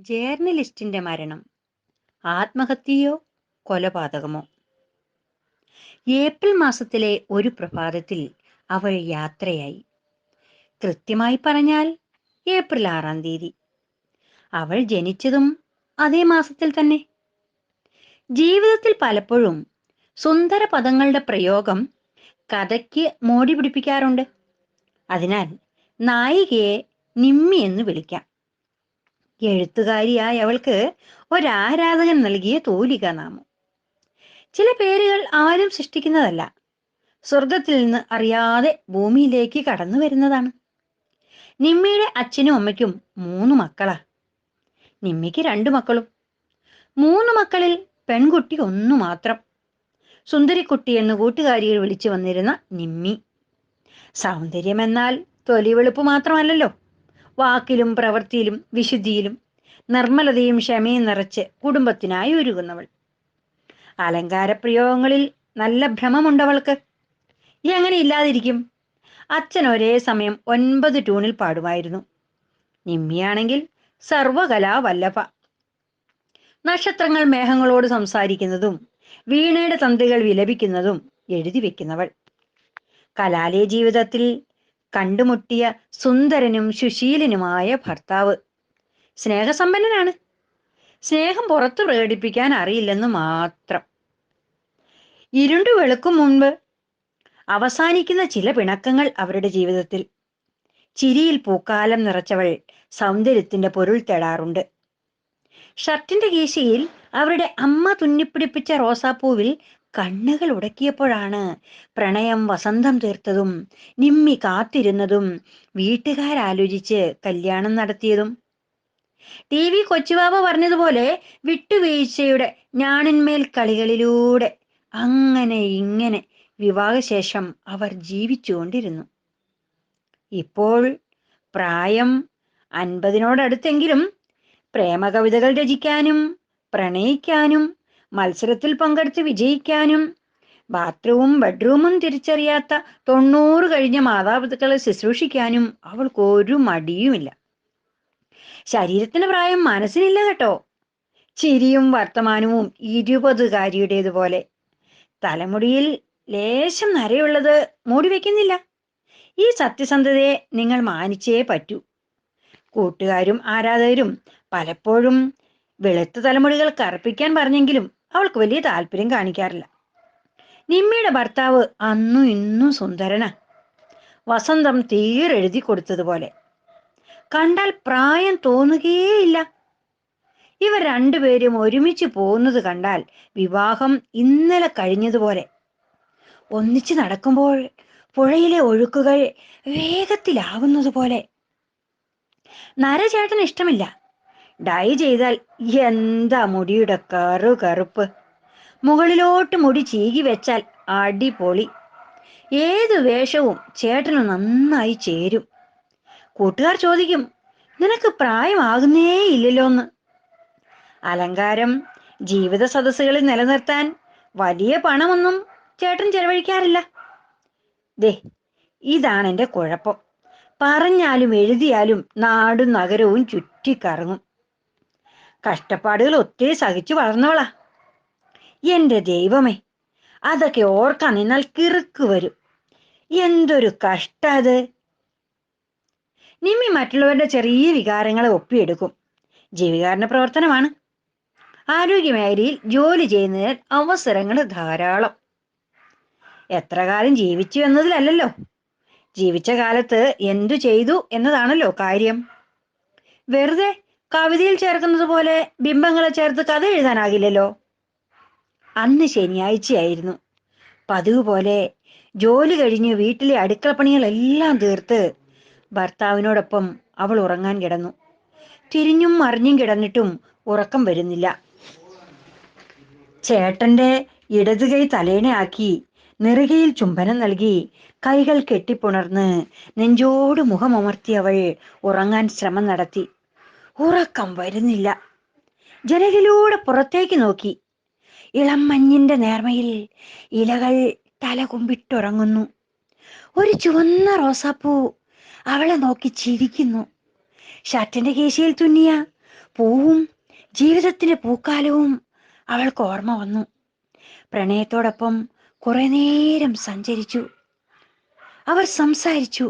ജേർണലിസ്റ്റിന്റെ മരണം ആത്മഹത്യയോ കൊലപാതകമോ? ഏപ്രിൽ മാസത്തിലെ ഒരു പ്രഭാതത്തിൽ അവൾ യാത്രയായി. കൃത്യമായി പറഞ്ഞാൽ ഏപ്രിൽ 6-ാം തീയതി. അവൾ ജനിച്ചതും അതേ മാസത്തിൽ തന്നെ. ജീവിതത്തിൽ പലപ്പോഴും സുന്ദര പദങ്ങളുടെ പ്രയോഗം കഥയ്ക്ക് മോടി പിടിപ്പിക്കാറുണ്ട്. അതിനാൽ നായികയെ നിമ്മി എന്ന് വിളിക്കാം. എഴുത്തുകാരിയായ അവൾക്ക് ഒരാരാധകൻ നൽകിയ തൂലിക നാമം. ചില പേരുകൾ ആരും സൃഷ്ടിക്കുന്നതല്ല, സ്വർഗത്തിൽ നിന്ന് അറിയാതെ ഭൂമിയിലേക്ക് കടന്നു വരുന്നതാണ്. നിമ്മിയുടെ അച്ഛനും അമ്മയ്ക്കും 3 മക്കളാ. നിമ്മിക്ക് 2 മക്കളും. 3 മക്കളിൽ പെൺകുട്ടി 1 മാത്രം. സുന്ദരിക്കുട്ടി എന്ന് കൂട്ടുകാരികൾ വിളിച്ചു വന്നിരുന്ന നിമ്മി. സൗന്ദര്യമെന്നാൽ തൊലി വെളുപ്പ് മാത്രമല്ലല്ലോ, വാക്കിലും പ്രവൃത്തിയിലും വിശുദ്ധിയിലും നിർമ്മലതയും ക്ഷമയും നിറച്ച് കുടുംബത്തിനായി ഒരുങ്ങുന്നവൾ. അലങ്കാരപ്രയോഗങ്ങളിൽ നല്ല ഭ്രമമുണ്ടവൾക്ക്. എങ്ങനെ ഇല്ലാതിരിക്കും? അച്ഛൻ ഒരേ സമയം 9 ട്യൂണിൽ പാടുമായിരുന്നു. നിമ്മിയാണെങ്കിൽ സർവകലാ വല്ലഭ. നക്ഷത്രങ്ങൾ മേഘങ്ങളോട് സംസാരിക്കുന്നതും വീണയുടെ തന്തുകൾ വിലപിക്കുന്നതും എഴുതി വെക്കുന്നവൾ. കലാലയ ജീവിതത്തിൽ കണ്ടുമുട്ടിയ സുന്ദരനും സുശീലനുമായ ഭർത്താവ്. സ്നേഹസമ്പന്നനാണ്. സ്നേഹം പുറത്തു പ്രകടിപ്പിക്കാൻ അറിയില്ലെന്ന് മാത്രം. ഇരുണ്ടു വെളുക്കും മുൻപ് അവസാനിക്കുന്ന ചില പിണക്കങ്ങൾ അവരുടെ ജീവിതത്തിൽ. ചിരിയിൽ പൂക്കാലം നിറച്ചവൾ സൗന്ദര്യത്തിന്റെ പൊരുൾ തേടാറുണ്ട്. ഷർട്ടിന്റെ കീശയിൽ അവരുടെ അമ്മ തുന്നിപ്പിടിപ്പിച്ച റോസാപ്പൂവിൽ കണ്ണുകൾ ഉടക്കിയപ്പോഴാണ് പ്രണയം വസന്തം തീർത്തതും നിമ്മി കാത്തിരുന്നതും വീട്ടുകാരാലോചിച്ച് കല്യാണം നടത്തിയതും. TV കൊച്ചുവാവ പറഞ്ഞതുപോലെ വിട്ടുവീഴ്ചയുടെ ഞാണിന്മേൽ കളികളിലൂടെ അങ്ങനെ ഇങ്ങനെ വിവാഹശേഷം അവർ ജീവിച്ചുകൊണ്ടിരുന്നു. ഇപ്പോൾ പ്രായം 50-നോടടുത്തെങ്കിലും പ്രേമകവിതകൾ രചിക്കാനും പ്രണയിക്കാനും മത്സരത്തിൽ പങ്കെടുത്ത് വിജയിക്കാനും ബാത്റൂമും ബെഡ്റൂമും തിരിച്ചറിയാത്ത 90 കഴിഞ്ഞ മാതാപിതാക്കളെ ശുശ്രൂഷിക്കാനും അവൾക്ക് ഒരു മടിയുമില്ല. ശരീരത്തിന് പ്രായം മനസ്സിനില്ല കേട്ടോ. ചിരിയും വർത്തമാനവും 20-കാരിയുടേതുപോലെ. തലമുടിയിൽ ലേശം നരയുള്ളത് മൂടി വെക്കുന്നില്ല. ഈ സത്യസന്ധതയെ നിങ്ങൾ മാനിച്ചേ പറ്റൂ. കൂട്ടുകാരും ആരാധകരും പലപ്പോഴും വെളുത്ത തലമുടികൾ കറുപ്പിക്കാൻ പറഞ്ഞെങ്കിലും അവൾക്ക് വലിയ താല്പര്യം കാണിക്കാറില്ല. നിമ്മിയുടെ ഭർത്താവ് അന്നും ഇന്നും സുന്ദരനാ. വസന്തം തീരെഴുതി കൊടുത്തതുപോലെ. കണ്ടാൽ പ്രായം തോന്നുകയേയില്ല. ഇവർ രണ്ടുപേരും ഒരുമിച്ച് പോകുന്നത് കണ്ടാൽ വിവാഹം ഇന്നലെ കഴിഞ്ഞതുപോലെ. ഒന്നിച്ച് നടക്കുമ്പോൾ പുഴയിലെ ഒഴുക്കുകൾ വേഗത്തിലാകുന്നത് പോലെ. നരചേട്ടന് ഇഷ്ടമില്ല. ഡൈ ചെയ്താൽ എന്താ മുടിയുടെ കറുപ്പ്. മുകളിലോട്ട് മുടി ചീകി വെച്ചാൽ അടിപൊളി. ഏത് വേഷവും ചേട്ടന് നന്നായി ചേരും. കൂട്ടുകാർ ചോദിക്കും, നിനക്ക് പ്രായമാകുന്നേ ഇല്ലല്ലോന്ന്. അലങ്കാരം ജീവിത സദസ്സുകളിൽ നിലനിർത്താൻ വലിയ പണമൊന്നും ചേട്ടൻ ചെലവഴിക്കാറില്ല. ദേ, ഇതാണ് എൻ്റെ കുഴപ്പം. പറഞ്ഞാലും എഴുതിയാലും നാടും നഗരവും ചുറ്റിക്കറങ്ങും. കഷ്ടപ്പാടുകൾ ഒത്തിരി സഹിച്ചു വളർന്നവളാ. എൻ്റെ ദൈവമേ, അതൊക്കെ ഓർക്കാൻ നിന്നാൽ കിറുക്ക് വരും. എന്തൊരു കഷ്ടത്. നിമ്മി മറ്റുള്ളവരുടെ ചെറിയ വികാരങ്ങളെ ഒപ്പിയെടുക്കും. ജീവകാരുണ്യ പ്രവർത്തനമാണ്. ആരോഗ്യമേഖലയിൽ ജോലി ചെയ്യുന്നതിന് അവസരങ്ങൾ ധാരാളം. എത്ര കാലം ജീവിച്ചു എന്നതിലല്ലല്ലോ, ജീവിച്ച കാലത്ത് എന്തു ചെയ്തു എന്നതാണല്ലോ കാര്യം. വെറുതെ കവിതയിൽ ചേർക്കുന്നത് പോലെ ബിംബങ്ങളെ ചേർത്ത് കഥ എഴുതാനാകില്ലല്ലോ. അന്ന് ശനിയാഴ്ചയായിരുന്നു. പതിവ് പോലെ ജോലി കഴിഞ്ഞ് വീട്ടിലെ അടുക്കളപ്പണികളെല്ലാം തീർത്ത് ഭർത്താവിനോടൊപ്പം അവൾ ഉറങ്ങാൻ കിടന്നു. തിരിഞ്ഞും മറിഞ്ഞും കിടന്നിട്ടും ഉറക്കം വരുന്നില്ല. ചേട്ടന്റെ ഇടതുകൈ തലേണയാക്കി നെറുകയിൽ ചുംബനം നൽകി കൈകൾ കെട്ടിപ്പുണർന്ന് നെഞ്ചോട് മുഖമമർത്തി അവൾ ഉറങ്ങാൻ ശ്രമം നടത്തി. ഉറക്കം വരുന്നില്ല. ജനലിലൂടെ പുറത്തേക്ക് നോക്കി. ഇളം മഞ്ഞിന്റെ നേർമയിൽ ഇലകൾ തല കുമ്പിട്ടുറങ്ങുന്നു. ഒരു ചുവന്ന റോസാപ്പൂ അവളെ നോക്കി ചിരിക്കുന്നു. ഷർട്ടിന്റെ കീശയിൽ തുന്നിയ പൂവും ജീവിതത്തിന്റെ പൂക്കാലവും അവൾക്ക് ഓർമ്മ വന്നു. പ്രണയത്തോടൊപ്പം കുറെ നേരം സഞ്ചരിച്ചു. അവർ സംസാരിച്ചു.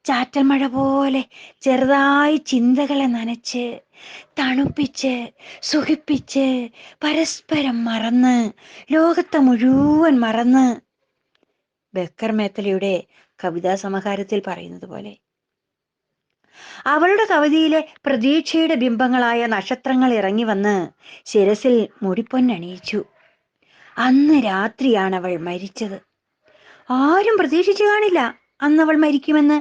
ചാറ്റൽ മഴ പോലെ ചെറുതായി ചിന്തകളെ നനച്ച്, തണുപ്പിച്ച്, സുഖിപ്പിച്ച്, പരസ്പരം മറന്ന്, ലോകത്തെ മുഴുവൻ മറന്ന്. ബക്കർ മേത്തലയുടെ കവിതാ സമാഹാരത്തിൽ പറയുന്നത് പോലെ അവളുടെ കവിതയിലെ പ്രതീക്ഷയുടെ ബിംബങ്ങളായ നക്ഷത്രങ്ങൾ ഇറങ്ങി വന്ന് ശിരസിൽ മുടിപ്പൊന്നണിയിച്ചു. അന്ന് രാത്രിയാണ് അവൾ മരിച്ചത്. ആരും പ്രതീക്ഷിച്ചു കാണില്ല അന്നവൾ മരിക്കുമെന്ന്.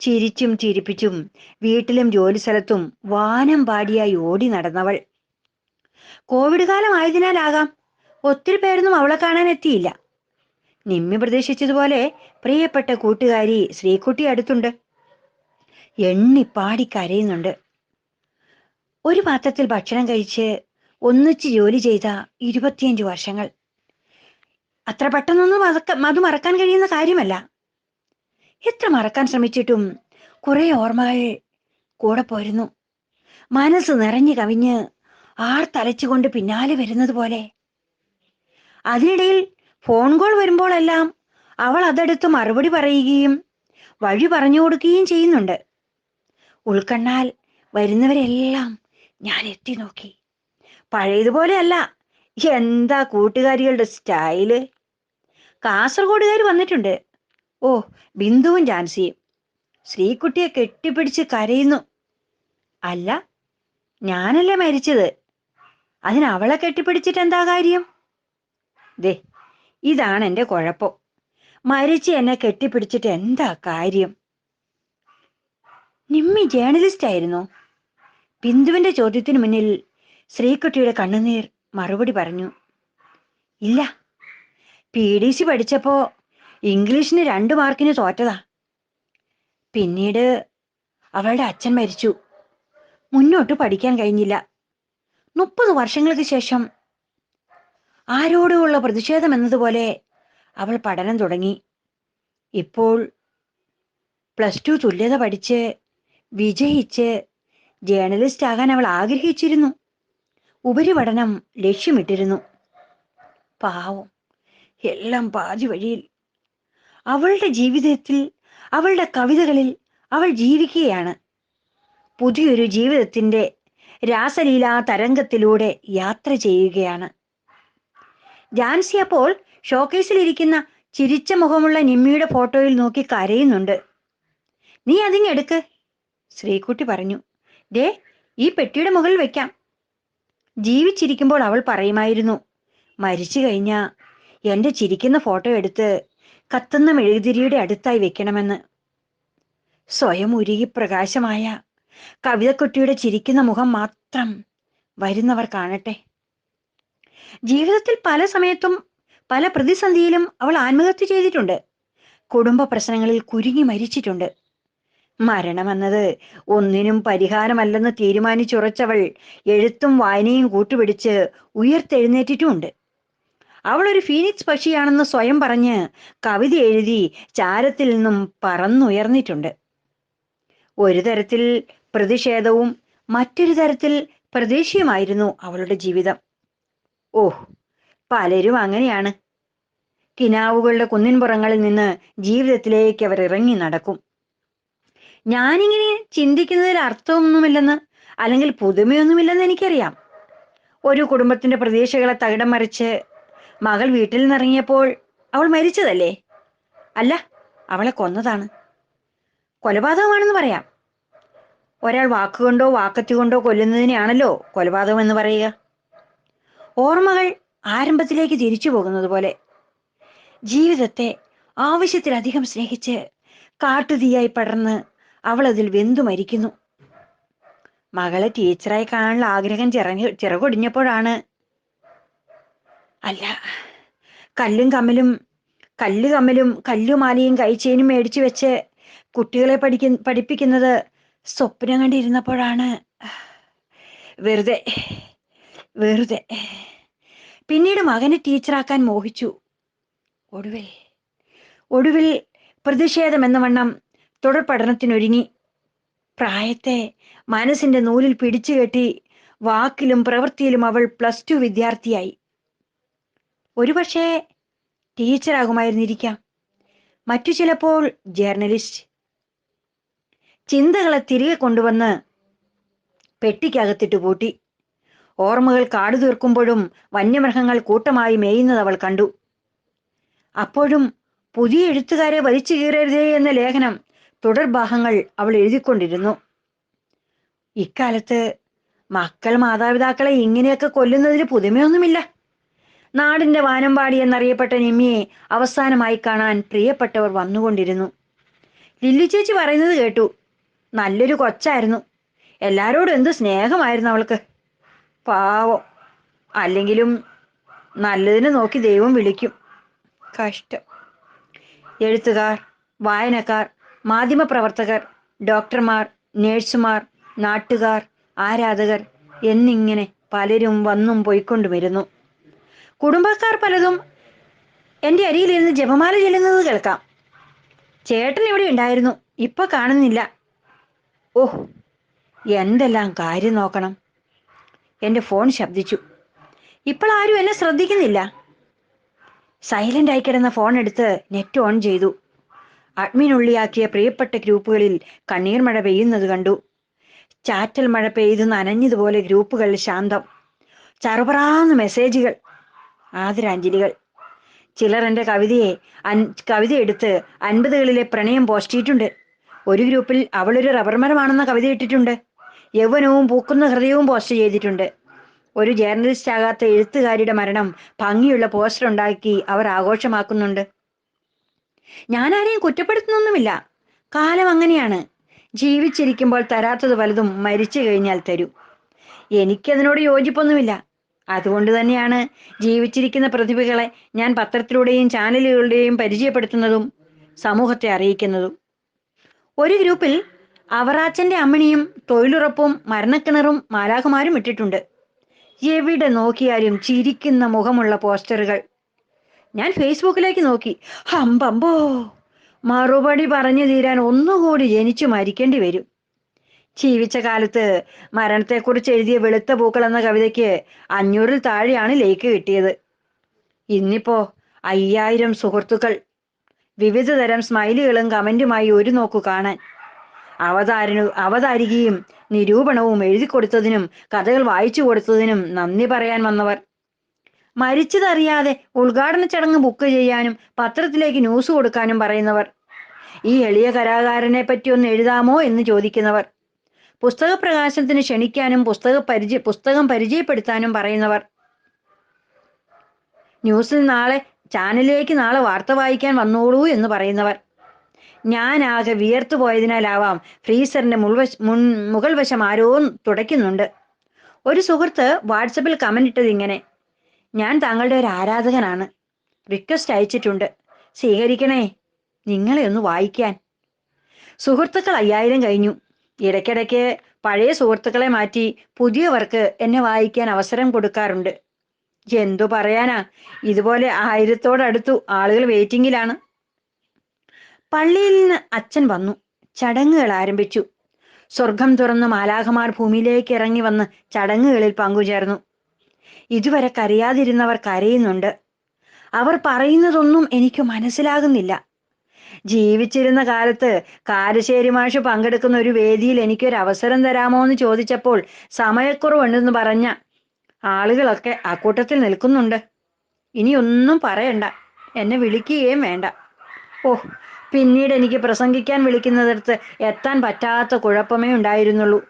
ചിരിച്ചും ചിരിപ്പിച്ചും വീട്ടിലും ജോലി സ്ഥലത്തും വാനം പാടിയായി ഓടി നടന്നവൾ. കോവിഡ് കാലം ആയതിനാലാകാം ഒത്തിരി പേരൊന്നും അവളെ കാണാൻ എത്തിയില്ല. നിമ്മി പ്രതീക്ഷിച്ചതുപോലെ പ്രിയപ്പെട്ട കൂട്ടുകാരി ശ്രീകുട്ടി അടുത്തുണ്ട്. എണ്ണിപ്പാടി കരയുന്നുണ്ട്. ഒരു പാത്രത്തിൽ ഭക്ഷണം കഴിച്ച് ഒന്നിച്ച് ജോലി ചെയ്ത 25 വർഷങ്ങൾ. അത്ര പെട്ടെന്നൊന്നും അത് മറക്കാൻ കഴിയുന്ന കാര്യമല്ല. എത്ര മറക്കാൻ ശ്രമിച്ചിട്ടും കുറെ ഓർമ്മകൾ കൂടെ പോരുന്നു. മനസ്സ് നിറഞ്ഞു കവിഞ്ഞ് ആർത്തലച്ചുകൊണ്ട് പിന്നാലെ വരുന്നത് പോലെ. അതിനിടയിൽ ഫോൺ കോൾ വരുമ്പോഴെല്ലാം അവൾ അതെടുത്ത് മറുപടി പറയുകയും വഴി പറഞ്ഞു കൊടുക്കുകയും ചെയ്യുന്നുണ്ട്. ഉൾക്കണ്ണാൽ വരുന്നവരെല്ലാം ഞാൻ എത്തി നോക്കി. പഴയതുപോലെയല്ല. എന്താ കൂട്ടുകാരികളുടെ സ്റ്റൈല്! കാസർഗോഡുകാർ വന്നിട്ടുണ്ട്. ഓ, ബിന്ദുവും ജാൻസിയും. ശ്രീകുട്ടിയെ കെട്ടിപ്പിടിച്ച് കരയുന്നു. അല്ല, ഞാനല്ലേ മരിച്ചത്, അതിന് അവളെ കെട്ടിപ്പിടിച്ചിട്ട് എന്താ കാര്യം? ദേ, ഇതാണ് എൻ്റെ കുഴപ്പം. മരിച്ച് എന്നെ കെട്ടിപ്പിടിച്ചിട്ട് എന്താ കാര്യം? നിമ്മി ജേർണലിസ്റ്റ് ആയിരുന്നോ? ബിന്ദുവിന്റെ ചോദ്യത്തിന് മുന്നിൽ ശ്രീകുട്ടിയുടെ കണ്ണുനീർ മറുപടി പറഞ്ഞു. ഇല്ല, PDC പഠിച്ചപ്പോ ഇംഗ്ലീഷിന് 2 മാർക്കിന് തോറ്റതാ. പിന്നീട് അവളുടെ അച്ഛൻ മരിച്ചു. മുന്നോട്ട് പഠിക്കാൻ കഴിഞ്ഞില്ല. 30 വർഷങ്ങൾക്ക് ശേഷം ആരോടുമുള്ള പ്രതിഷേധം എന്നതുപോലെ അവൾ പഠനം തുടങ്ങി. ഇപ്പോൾ +2 തുല്യത പഠിച്ച് വിജയിച്ച് ജേർണലിസ്റ്റ് ആകാൻ അവൾ ആഗ്രഹിച്ചിരുന്നു. ഉപരിപഠനം ലക്ഷ്യമിട്ടിരുന്നു. പാവം, എല്ലാം പാതി വഴിയിൽ. അവളുടെ ജീവിതത്തിൽ, അവളുടെ കവിതകളിൽ അവൾ ജീവിക്കുകയാണ്. പുതിയൊരു ജീവിതത്തിന്റെ രാസലീലാ തരംഗത്തിലൂടെ യാത്ര ചെയ്യുകയാണ്. ജാൻസി അപ്പോൾ ഷോക്കേസിലിരിക്കുന്ന ചിരിച്ച മുഖമുള്ള നിമ്മിയുടെ ഫോട്ടോയിൽ നോക്കി കരയുന്നുണ്ട്. നീ അതിങ്ങെടുക്ക്, ശ്രീകുട്ടി പറഞ്ഞു. ദേ, ഈ പെട്ടിയുടെ മുകളിൽ വെക്കാം. ജീവിച്ചിരിക്കുമ്പോൾ അവൾ പറയുമായിരുന്നു, മരിച്ചു കഴിഞ്ഞാ എന്റെ ചിരിക്കുന്ന ഫോട്ടോ എടുത്ത് കത്തുന്ന മെഴുകുതിരിയുടെ അടുത്തായി വെക്കണമെന്ന്. സ്വയം ഉരുകി പ്രകാശമായ കവിതക്കുട്ടിയുടെ ചിരിക്കുന്ന മുഖം മാത്രം വരുന്നവർ കാണട്ടെ. ജീവിതത്തിൽ പല സമയത്തും പല പ്രതിസന്ധിയിലും അവൾ ആത്മഹത്യ ചെയ്തിട്ടുണ്ട്. കുടുംബ പ്രശ്നങ്ങളിൽ കുരുങ്ങി മരിച്ചിട്ടുണ്ട്. മരണമെന്നത് ഒന്നിനും പരിഹാരമല്ലെന്ന് തീരുമാനിച്ചുറച്ചവൾ എഴുത്തും വായനയും കൂട്ടുപിടിച്ച് ഉയർത്തെഴുന്നേറ്റിട്ടുമുണ്ട്. അവൾ ഒരു ഫീനിക്സ് പക്ഷിയാണെന്ന് സ്വയം പറഞ്ഞ് കവിത എഴുതി ചാരത്തിൽ നിന്നും പറന്നുയർന്നിട്ടുണ്ട്. ഒരു തരത്തിൽ പ്രതിഷേധവും മറ്റൊരു തരത്തിൽ പ്രതീക്ഷയുമായിരുന്നു അവളുടെ ജീവിതം. ഓഹ്, പലരും അങ്ങനെയാണ്. കിനാവുകളുടെ കുന്നിൻപുറങ്ങളിൽ നിന്ന് ജീവിതത്തിലേക്ക് അവർ ഇറങ്ങി നടക്കും. ഞാനിങ്ങനെ ചിന്തിക്കുന്നതിൽ അർത്ഥമൊന്നുമില്ലെന്ന്, അല്ലെങ്കിൽ പുതുമയൊന്നുമില്ലെന്ന് എനിക്കറിയാം. ഒരു കുടുംബത്തിന്റെ പ്രതീക്ഷകളെ തകിടം മറിച്ച് മകൾ വീട്ടിൽ നിന്നിറങ്ങിയപ്പോൾ അവൾ മരിച്ചതല്ലേ? അല്ല, അവളെ കൊന്നതാണ്. കൊലപാതകമാണെന്ന് പറയാം. ഒരാൾ വാക്കുകൊണ്ടോ വാക്കത്തി കൊണ്ടോ കൊല്ലുന്നതിനെയാണല്ലോ കൊലപാതകം എന്ന് പറയുക. ഓർമ്മകൾ ആരംഭത്തിലേക്ക് തിരിച്ചു പോകുന്നത് പോലെ. ജീവിതത്തെ ആവശ്യത്തിലധികം സ്നേഹിച്ച് കാട്ടുതീയായി പടർന്ന് അവൾ അതിൽ വെന്തു മരിക്കുന്നു. മകളെ ടീച്ചറായി കാണാനുള്ള ആഗ്രഹം ചിറകൊടിഞ്ഞപ്പോഴാണ്, അല്ല, കല്ല് കമ്മലും കല്ലുമാലയും കൈച്ചേനും മേടിച്ചു വെച്ച് കുട്ടികളെ പഠിപ്പിക്കുന്നത് സ്വപ്നം കണ്ടിരുന്നപ്പോഴാണ്. വെറുതെ വെറുതെ. പിന്നീട് മകനെ ടീച്ചറാക്കാൻ മോഹിച്ചു. ഒടുവിൽ പ്രതിഷേധം എന്ന വണ്ണം തുടർ പഠനത്തിനൊരുങ്ങി. പ്രായത്തെ മനസ്സിന്റെ നൂലിൽ പിടിച്ചുകെട്ടി വാക്കിലും പ്രവൃത്തിയിലും അവൾ +2 വിദ്യാർത്ഥിയായി. ഒരുപക്ഷെ ടീച്ചറാകുമായിരുന്നിരിക്കാം, മറ്റു ചിലപ്പോൾ ജേർണലിസ്റ്റ്. ചിന്തകളെ തിരികെ കൊണ്ടുവന്ന് പെട്ടിക്കകത്തിട്ട് പൂട്ടി. ഓർമ്മകൾ കാടു തീർക്കുമ്പോഴും വന്യമൃഗങ്ങൾ കൂട്ടമായി മേയുന്നത് അവൾ കണ്ടു. അപ്പോഴും പുതിയ എഴുത്തുകാരെ വലിച്ചു കീറരുതേ എന്ന ലേഖനം തുടർഭാഗങ്ങൾ അവൾ എഴുതിക്കൊണ്ടിരുന്നു. ഇക്കാലത്ത് മക്കൾ മാതാപിതാക്കളെ ഇങ്ങനെയൊക്കെ കൊല്ലുന്നതിന് പുതുമയൊന്നുമില്ല. നാടിന്റെ വാനമ്പാടി എന്നറിയപ്പെട്ട നിമ്മിയെ അവസാനമായി കാണാൻ പ്രിയപ്പെട്ടവർ വന്നുകൊണ്ടിരുന്നു. ലില്ലി ചേച്ചി പറയുന്നത് കേട്ടു. നല്ലൊരു കൊച്ചായിരുന്നു, എല്ലാരോടും എന്ത് സ്നേഹമായിരുന്നു അവൾക്ക്. പാവം. അല്ലെങ്കിലും നല്ലതിന് നോക്കി ദൈവം വിളിക്കും. കഷ്ടം. എഴുത്തുകാർ, വായനക്കാർ, മാധ്യമപ്രവർത്തകർ, ഡോക്ടർമാർ, നേഴ്സുമാർ, നാട്ടുകാർ, ആരാധകർ എന്നിങ്ങനെ പലരും വന്നും പോയിക്കൊണ്ടുവരുന്നു. കുടുംബക്കാർ പലതും എൻ്റെ അരിയിലിരുന്ന് ജപമാല ചൊല്ലുന്നത് കേൾക്കാം. ചേട്ടൻ ഇവിടെ ഉണ്ടായിരുന്നു, ഇപ്പൊ കാണുന്നില്ല. ഓഹ്, എന്തെല്ലാം കാര്യം നോക്കണം. എൻ്റെ ഫോൺ ശബ്ദിച്ചു. ഇപ്പോൾ ആരും എന്നെ ശ്രദ്ധിക്കുന്നില്ല. സൈലന്റ് ആയി കിടന്ന ഫോൺ എടുത്ത് നെറ്റ് ഓൺ ചെയ്തു. അഡ്മിൻ ഉള്ളിയാക്കിയ പ്രിയപ്പെട്ട ഗ്രൂപ്പുകളിൽ കണ്ണീർ മഴ പെയ്യുന്നത് കണ്ടു. ചാറ്റൽ മഴ പെയ്ത് നനഞ്ഞതുപോലെ ഗ്രൂപ്പുകൾ ശാന്തം. ചറുപറാന്ന് മെസ്സേജുകൾ, ആദരാഞ്ജലികൾ. ചിലർ എൻ്റെ കവിത എടുത്ത് 50കളിലെ പ്രണയം പോസ്റ്റ് ചെയ്തിട്ടുണ്ട്. ഒരു ഗ്രൂപ്പിൽ അവളൊരു റബ്ബർ മരമാണെന്ന കവിത ഇട്ടിട്ടുണ്ട്. യൗവനവും പൂക്കുന്ന ഹൃദയവും പോസ്റ്റ് ചെയ്തിട്ടുണ്ട്. ഒരു ജേർണലിസ്റ്റ് ആകാത്ത എഴുത്തുകാരിയുടെ മരണം ഭംഗിയുള്ള പോസ്റ്റർ ഉണ്ടാക്കി അവർ ആഘോഷമാക്കുന്നുണ്ട്. ഞാൻ ആരെയും കുറ്റപ്പെടുത്തുന്നൊന്നുമില്ല. കാലം അങ്ങനെയാണ്. ജീവിച്ചിരിക്കുമ്പോൾ തരാത്തത് പലതും മരിച്ചു കഴിഞ്ഞാൽ തരൂ. എനിക്കതിനോട് യോജിപ്പൊന്നുമില്ല. അതുകൊണ്ട് തന്നെയാണ് ജീവിച്ചിരിക്കുന്ന പ്രതിഭകളെ ഞാൻ പത്രത്തിലൂടെയും ചാനലുകളുടെയും പരിചയപ്പെടുത്തുന്നതും സമൂഹത്തെ അറിയിക്കുന്നതും. ഒരു ഗ്രൂപ്പിൽ അവറാച്ചന്റെ അമ്മിണിയും തൊഴിലുറപ്പും മരണക്കിണറും മാലാഖമാരും ഇട്ടിട്ടുണ്ട്. എവിടെ നോക്കിയാലും ചിരിക്കുന്ന മുഖമുള്ള പോസ്റ്ററുകൾ. ഞാൻ ഫേസ്ബുക്കിലേക്ക് നോക്കി. ഹമ്പമ്പോ, മറുപടി പറഞ്ഞു തീരാൻ ഒന്നുകൂടി ജനിച്ചു മരിക്കേണ്ടി വരും. ജീവിച്ച കാലത്ത് മരണത്തെക്കുറിച്ച് എഴുതിയ വെളുത്ത പൂക്കൾ എന്ന കവിതയ്ക്ക് 500-ൽ താഴെയാണ് ലൈക്ക് കിട്ടിയത്. ഇന്നിപ്പോ 5000 സുഹൃത്തുക്കൾ. വിവിധ തരം സ്മൈലുകളും കമന്റുമായി ഒരു നോക്കു കാണാൻ. അവതാരികയും നിരൂപണവും എഴുതി കൊടുത്തതിനും കഥകൾ വായിച്ചു കൊടുത്തതിനും നന്ദി പറയാൻ വന്നവർ. മരിച്ചതറിയാതെ ഉദ്ഘാടന ചടങ്ങ് ബുക്ക് ചെയ്യാനും പത്രത്തിലേക്ക് ന്യൂസ് കൊടുക്കാനും പറയുന്നവർ. ഈ എളിയ കലാകാരനെ പറ്റി ഒന്ന് എഴുതാമോ എന്ന് ചോദിക്കുന്നവർ. പുസ്തക പ്രകാശനത്തിന് ക്ഷണിക്കാനും പുസ്തകം പരിചയപ്പെടുത്താനും പറയുന്നവർ. ന്യൂസിൽ ചാനലിലേക്ക് നാളെ വാർത്ത വായിക്കാൻ വന്നോളൂ എന്ന് പറയുന്നവർ. ഞാൻ ആകെ വിയർത്തു പോയതിനാലാവാം ഫ്രീസറിന്റെ മുകൾ വശം ആരോ തുടയ്ക്കുന്നുണ്ട്. ഒരു സുഹൃത്ത് വാട്സപ്പിൽ കമന്റ് ഇട്ടത് ഇങ്ങനെ: ഞാൻ താങ്കളുടെ ഒരു ആരാധകനാണ്, റിക്വസ്റ്റ് അയച്ചിട്ടുണ്ട്, സ്വീകരിക്കണേ, നിങ്ങളെ ഒന്ന് വായിക്കാൻ. സുഹൃത്തുക്കൾ 5000 കഴിഞ്ഞു. ഇടയ്ക്കിടയ്ക്ക് പഴയ സുഹൃത്തുക്കളെ മാറ്റി പുതിയവർക്ക് എന്നെ വായിക്കാൻ അവസരം കൊടുക്കാറുണ്ട്. എന്തു പറയാനാ, ഇതുപോലെ 1000-ഓടടുത്തു ആളുകൾ വെയിറ്റിംഗിലാണ്. പള്ളിയിൽ നിന്ന് അച്ഛൻ വന്നു. ചടങ്ങുകൾ ആരംഭിച്ചു. സ്വർഗം തുറന്ന് മാലാഖമാർ ഭൂമിയിലേക്ക് ഇറങ്ങി വന്ന് ചടങ്ങുകളിൽ പങ്കുചേർന്നു. ഇതുവരെ കരയാതിരുന്നവർ കരയുന്നുണ്ട്. അവർ പറയുന്നതൊന്നും എനിക്ക് മനസ്സിലാകുന്നില്ല. ജീവിച്ചിരുന്ന കാലത്ത് കാരശ്ശേരി മാഷ് പങ്കെടുക്കുന്ന ഒരു വേദിയിൽ എനിക്കൊരു അവസരം തരാമോ എന്ന് ചോദിച്ചപ്പോൾ സമയക്കുറവുണ്ടെന്ന് പറഞ്ഞ ആളുകളൊക്കെ അക്കൂട്ടത്തിൽ നിൽക്കുന്നുണ്ട്. ഇനി ഒന്നും പറയണ്ട, എന്നെ വിളിക്കുകയും വേണ്ട. ഓഹ്, പിന്നീട് എനിക്ക് പ്രസംഗിക്കാൻ വിളിക്കുന്നിടത്ത് എത്താൻ പറ്റാത്ത കുഴപ്പമേ ഉണ്ടായിരുന്നുള്ളൂ.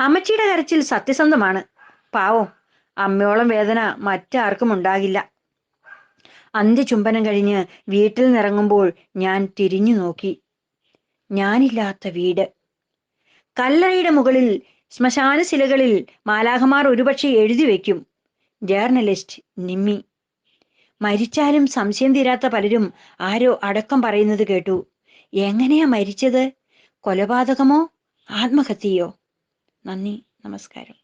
അമ്മച്ചിയുടെ കരച്ചിൽ സത്യസന്ധമാണ്. പാവം, അമ്മയോളം വേദന മറ്റാർക്കും ഉണ്ടാകില്ല. അന്ത്യചുംബനം കഴിഞ്ഞ് വീട്ടിൽ നിന്നിറങ്ങുമ്പോൾ ഞാൻ തിരിഞ്ഞു നോക്കി. ഞാനില്ലാത്ത വീട്. കല്ലറയുടെ മുകളിൽ ശ്മശാന ശിലകളിൽ മാലാഖമാർ ഒരുപക്ഷെ എഴുതി വെക്കും: ജേർണലിസ്റ്റ് നിമ്മി. മരിച്ചാലും സംശയം തീരാത്ത പലരും ആരോ അടക്കം പറയുന്നത് കേട്ടു. എങ്ങനെയാ മരിച്ചത്? കൊലപാതകമോ ആത്മഹത്യയോ? നന്ദി, നമസ്കാരം.